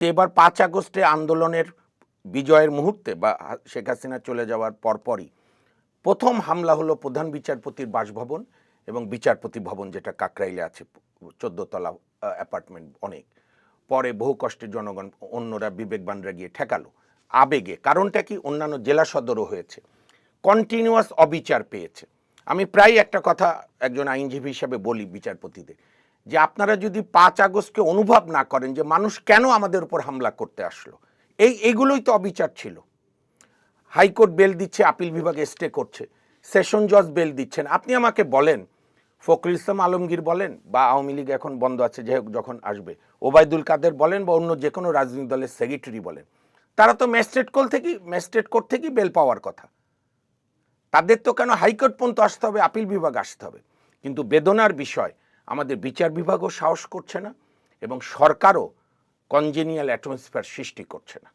এবার 5 আগস্টে আন্দোলনের বিজয়ের মুহূর্তে বা শেখ হাসিনা চলে যাওয়ার পরপরই প্রথম হামলা হলো প্রধান বিচারপতির বাসভবন এবং বিচারপতি ভবন, যেটা কাকরাইলে আছে, 14 তলা অ্যাপার্টমেন্ট অনেক। পরে বহু কষ্টে জনগণ, অন্যরা, বিবেকবানরা গিয়ে ঠেকালো আবেগে। কারণটা কি? অন্যান্য জেলা সদরও হয়েছে, কন্টিনিউয়াস অবিচার পেয়েছে। আমি প্রায় একটা কথা একজন আইনজীবী হিসাবে বলি বিচারপতিদের, যে আপনারা যদি 5 আগস্টকে অনুভব না করেন যে মানুষ কেন আমাদের উপর হামলা করতে আসলো, এইগুলোই তো অবিচার ছিল। হাইকোর্ট বেল দিচ্ছে, আপিল বিভাগে স্টে করছে, সেশন জজ বেল দিচ্ছেন। আপনি আমাকে বলেন, ফখরুল ইসলাম আলমগীর বলেন, বা আওয়ামী লীগ এখন বন্ধ আছে, যাই হোক যখন আসবে, ওবায়দুল কাদের বলেন, বা অন্য যে কোনো রাজনৈতিক দলের সেক্রেটারি বলেন, তারা তো ম্যাজিস্ট্রেট কোর্ট থেকেই বেল পাওয়ার কথা। তাদের তো কেন হাইকোর্ট পর্যন্ত আসতে হবে, আপিল বিভাগ আসতে হবে? কিন্তু বেদনার বিষয়, আমাদের বিচার বিভাগও সাহস করছে না এবং সরকারও কনজেনিয়াল অ্যাটমসফিয়ার সৃষ্টি করছে না।